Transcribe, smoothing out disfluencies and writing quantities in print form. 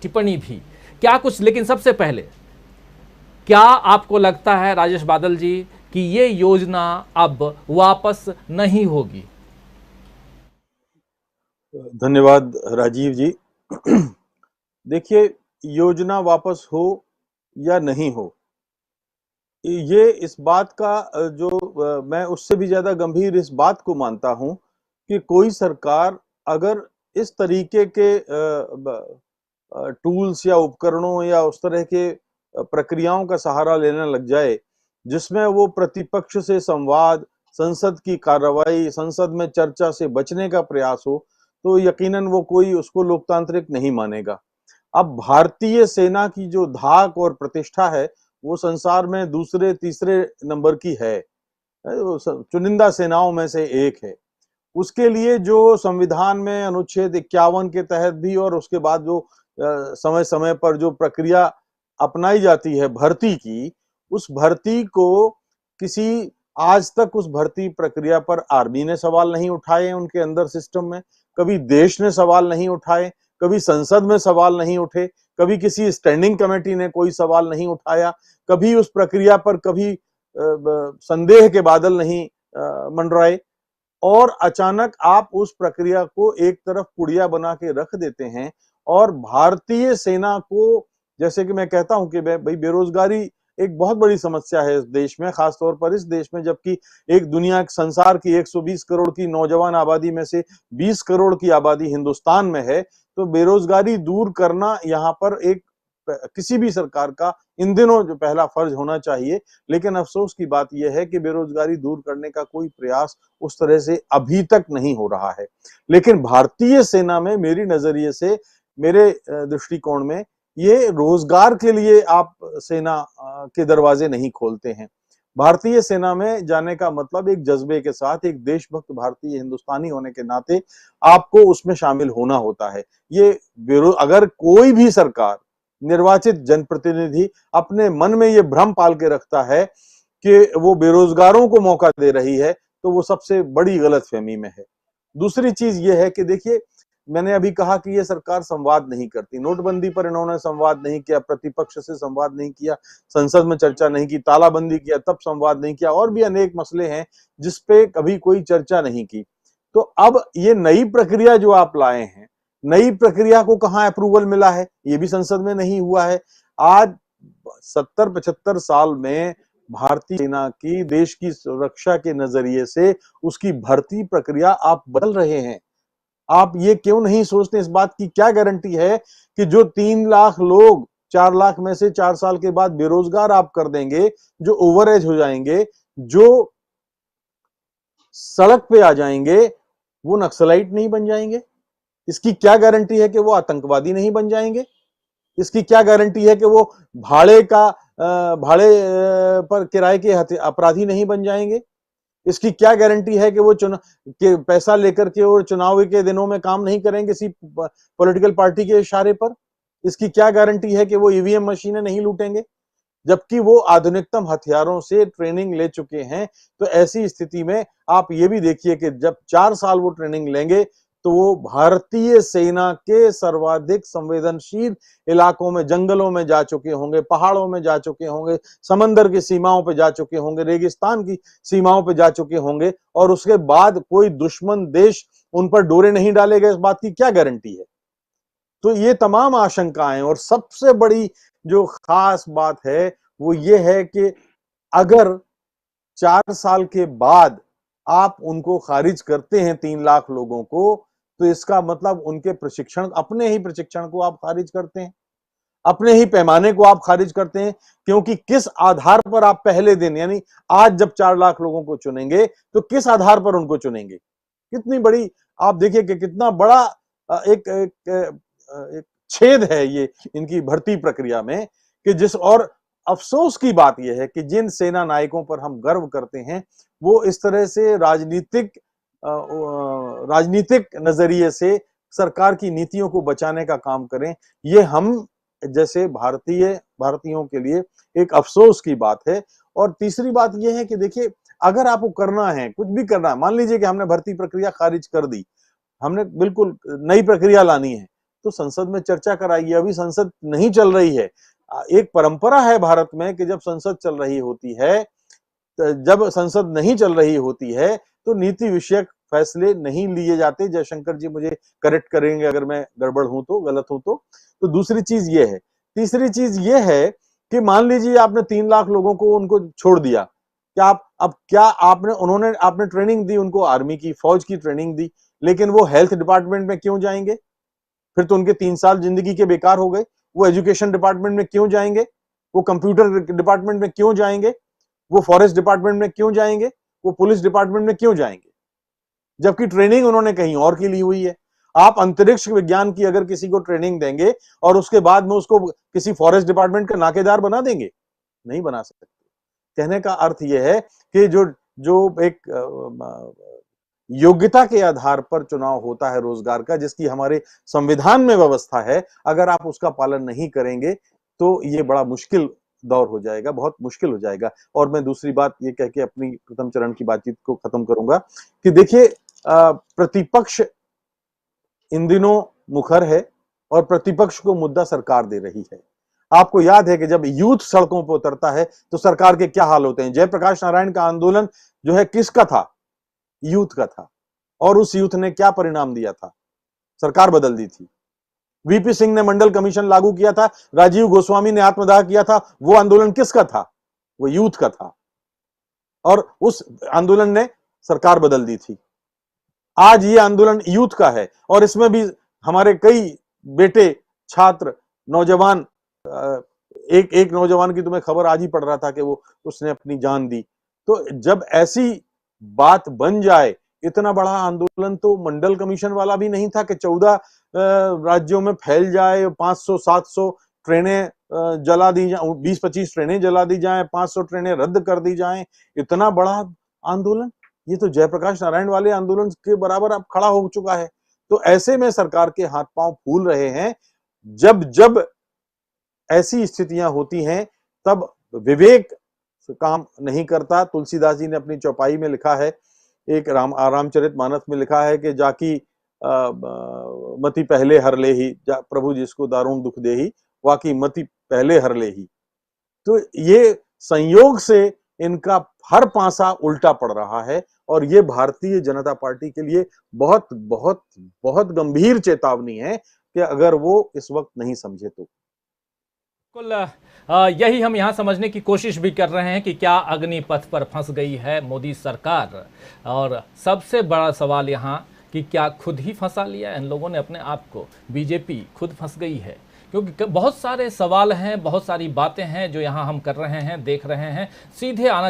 टिप्पणी भी क्या कुछ, लेकिन सबसे पहले क्या आपको लगता है राजेश बादल जी कि ये योजना अब वापस नहीं होगी? धन्यवाद राजीव जी। देखिए, योजना वापस हो या नहीं हो, ये इस बात का मैं उससे भी ज्यादा गंभीर इस बात को मानता हूं कि कोई सरकार अगर इस तरीके के टूल्स या उपकरणों या उस तरह के प्रक्रियाओं का सहारा लेने लग जाए जिसमें वो प्रतिपक्ष से संवाद, संसद की कार्रवाई, संसद में चर्चा से बचने का प्रयास हो, तो यकीनन वो कोई उसको लोकतांत्रिक नहीं मानेगा। अब भारतीय सेना की जो धाक और प्रतिष्ठा है, वो संसार में दूसरे तीसरे नंबर की है। वो चुनिंदा सेनाओं में से एक है। उसके लिए जो संविधान में अनुच्छेद 51 के तहत भी और उसके बाद जो समय समय पर जो प्रक्रिया अपनाई जाती है भर्ती की, उस भर्ती को किसी आज तक उस भर्ती प्रक्रिया पर आर्मी ने सवाल नहीं उठाए उनके अंदर सिस्टम में, कभी देश ने सवाल नहीं उठाए, कभी संसद में सवाल नहीं उठे, कभी किसी स्टैंडिंग कमेटी ने कोई सवाल नहीं उठाया, कभी उस प्रक्रिया पर कभी संदेह के बादल नहीं मंडराए। और अचानक आप उस प्रक्रिया को एक तरफ पुड़िया बना के रख देते हैं और भारतीय सेना को, जैसे कि मैं कहता हूं कि भाई बेरोजगारी एक बहुत बड़ी समस्या है इस देश में, खासतौर पर इस देश में, जबकि एक दुनिया संसार की 120 करोड़ की नौजवान आबादी में से 20 करोड़ की आबादी हिंदुस्तान में है, तो बेरोजगारी दूर करना यहाँ पर एक किसी भी सरकार का इन दिनों जो पहला फर्ज होना चाहिए। लेकिन अफसोस की बात यह है कि बेरोजगारी दूर करने का कोई प्रयास उस तरह से अभी तक नहीं हो रहा है। लेकिन भारतीय सेना में मेरी नजरिए से, मेरे दृष्टिकोण में, ये रोजगार के लिए आप सेना के दरवाजे नहीं खोलते हैं। भारतीय सेना में जाने का मतलब एक जज्बे के साथ, एक देशभक्त भारतीय हिंदुस्तानी होने के नाते आपको उसमें शामिल होना होता है। ये अगर कोई भी सरकार, निर्वाचित जनप्रतिनिधि अपने मन में ये भ्रम पाल के रखता है कि वो बेरोजगारों को मौका दे रही है, तो वो सबसे बड़ी गलतफहमी में है। दूसरी चीज ये है कि देखिए, मैंने अभी कहा कि ये सरकार संवाद नहीं करती। नोटबंदी पर इन्होंने संवाद नहीं किया, प्रतिपक्ष से संवाद नहीं किया, संसद में चर्चा नहीं की, तालाबंदी किया तब संवाद नहीं किया, और भी अनेक मसले हैं जिसपे कभी कोई चर्चा नहीं की। तो अब ये नई प्रक्रिया जो आप लाए हैं, नई प्रक्रिया को कहां अप्रूवल मिला है? ये भी संसद में नहीं हुआ है। आज 70-75 साल में भारतीय सेना की देश की सुरक्षा के नजरिए से उसकी भर्ती प्रक्रिया आप बदल रहे हैं। आप ये क्यों नहीं सोचते? इस बात की क्या गारंटी है कि जो 3 लाख लोग 4 लाख में से 4 साल के बाद बेरोजगार आप कर देंगे, जो ओवर एज हो जाएंगे, जो सड़क पे आ जाएंगे, वो नक्सलाइट नहीं बन जाएंगे? इसकी क्या गारंटी है कि वो आतंकवादी नहीं बन जाएंगे? इसकी क्या गारंटी है कि वो भाड़े पर किराए के अपराधी नहीं बन जाएंगे? इसकी क्या गारंटी है कि वो पैसा लेकर के और चुनाव के दिनों में काम नहीं करेंगे किसी पॉलिटिकल पार्टी के इशारे पर? इसकी क्या गारंटी है कि वो ईवीएम मशीनें नहीं लूटेंगे? जबकि वो आधुनिकतम हथियारों से ट्रेनिंग ले चुके हैं। तो ऐसी स्थिति में आप ये भी देखिए कि जब 4 साल वो ट्रेनिंग लेंगे, तो वो भारतीय सेना के सर्वाधिक संवेदनशील इलाकों में, जंगलों में जा चुके होंगे, पहाड़ों में जा चुके होंगे, समंदर की सीमाओं पे जा चुके होंगे, रेगिस्तान की सीमाओं पे जा चुके होंगे, और उसके बाद कोई दुश्मन देश उन पर डोरे नहीं डालेगा, इस बात की क्या गारंटी है? तो ये तमाम आशंकाएं, और सबसे बड़ी जो खास बात है वो ये है कि अगर 4 साल के बाद आप उनको खारिज करते हैं 3 लाख लोगों को, तो इसका मतलब उनके प्रशिक्षण, अपने ही प्रशिक्षण को आप खारिज करते हैं, अपने ही पैमाने को आप खारिज करते हैं। क्योंकि किस आधार पर आप पहले दिन, यानी आज जब 4 लाख लोगों को चुनेंगे, तो किस आधार पर उनको चुनेंगे? कितनी बड़ी, आप देखिए कि कितना बड़ा एक छेद है ये इनकी भर्ती प्रक्रिया में, कि और अफसोस की बात यह है कि जिन सेना नायकों पर हम गर्व करते हैं, वो इस तरह से राजनीतिक नजरिए से सरकार की नीतियों को बचाने का काम करें, ये हम जैसे भारतीयों के लिए एक अफसोस की बात है। और तीसरी बात यह है कि देखिए, अगर आपको करना है, कुछ भी करना है, मान लीजिए कि हमने भर्ती प्रक्रिया खारिज कर दी, हमने बिल्कुल नई प्रक्रिया लानी है, तो संसद में चर्चा कराइए। अभी संसद नहीं चल रही है। एक परंपरा है भारत में कि जब संसद चल रही होती है, जब संसद नहीं चल रही होती है तो नीति विषयक फैसले नहीं लिए जाते। जयशंकर जी मुझे करेक्ट करेंगे अगर मैं गड़बड़ हूं तो, गलत हूं तो दूसरी चीज ये है। तीसरी चीज ये है कि मान लीजिए आपने 3 लाख लोगों को उनको छोड़ दिया, क्या आप अब क्या आपने ट्रेनिंग दी उनको, आर्मी की, फौज की ट्रेनिंग दी, लेकिन वो हेल्थ डिपार्टमेंट में क्यों जाएंगे? फिर तो उनके 3 साल जिंदगी के बेकार हो गए। वो एजुकेशन डिपार्टमेंट में क्यों जाएंगे? वो कंप्यूटर डिपार्टमेंट में क्यों जाएंगे? वो फॉरेस्ट डिपार्टमेंट में क्यों जाएंगे? वो पुलिस डिपार्टमेंट में क्यों जाएंगे? जबकि ट्रेनिंग उन्होंने कहीं और की ली हुई है। आप अंतरिक्ष विज्ञान की अगर किसी को ट्रेनिंग देंगे और उसके बाद में उसको किसी फॉरेस्ट डिपार्टमेंट का नाकेदार बना देंगे? नहीं बना सकते। कहने का अर्थ यह है कि जो एक योग्यता के आधार पर चुनाव होता है रोजगार का, जिसकी हमारे संविधान में व्यवस्था है, अगर आप उसका पालन नहीं करेंगे तो ये बड़ा मुश्किल दौर हो जाएगा, बहुत मुश्किल हो जाएगा। और मैं दूसरी बात ये कह के अपनी प्रथम चरण की बातचीत को खत्म करूंगा कि देखिए, प्रतिपक्ष इन दिनों मुखर है और प्रतिपक्ष को मुद्दा सरकार दे रही है। आपको याद है कि जब यूथ सड़कों पर उतरता है तो सरकार के क्या हाल होते हैं। जयप्रकाश नारायण का आंदोलन जो है किसका था? यूथ का था। और उस यूथ ने क्या परिणाम दिया था? सरकार बदल दी थी। वीपी सिंह ने मंडल कमीशन लागू किया था, राजीव गोस्वामी ने आत्मदाह किया था, वो आंदोलन किसका था? वो यूथ का था। और उस आंदोलन ने सरकार बदल दी थी। आज ये आंदोलन यूथ का है और इसमें भी हमारे कई बेटे, छात्र, नौजवान, एक नौजवान की तो मैं खबर आज ही पढ़ रहा था कि वो उसने अपनी जान दी। तो जब ऐसी बात बन जाए, इतना बड़ा आंदोलन तो मंडल कमीशन वाला भी नहीं था कि 14 राज्यों में फैल जाए, 500-700 ट्रेनें जला दी जाए, 20-25 ट्रेनें जला दी जाएं, 500 ट्रेनें रद्द कर दी जाएं। इतना बड़ा आंदोलन, ये तो जयप्रकाश नारायण वाले आंदोलन के बराबर अब खड़ा हो चुका है। तो ऐसे में सरकार के हाथ पांव फूल रहे हैं। जब जब ऐसी स्थितियां होती हैं तब विवेक काम नहीं करता। तुलसीदास जी ने अपनी चौपाई में लिखा है, एक रामचरितमानस में लिखा है कि जाकी मति पहले हर ले ही, प्रभु जिसको दारुण दुख दे ही, वाकी मति पहले हर ले ही। तो ये संयोग से इनका हर पासा उल्टा पड़ रहा है और ये भारतीय जनता पार्टी के लिए बहुत बहुत बहुत गंभीर चेतावनी है कि अगर वो इस वक्त नहीं समझे तो। बिल्कुल, यही हम यहाँ समझने की कोशिश भी कर रहे हैं कि क्या अग्निपथ पर फंस गई है मोदी सरकार। और सबसे बड़ा सवाल यहाँ कि क्या खुद ही फंसा लिया इन लोगों ने अपने आप को? बीजेपी खुद फंस गई है, क्योंकि बहुत सारे सवाल हैं, बहुत सारी बातें हैं जो यहाँ हम कर रहे हैं, देख रहे हैं। सीधे आना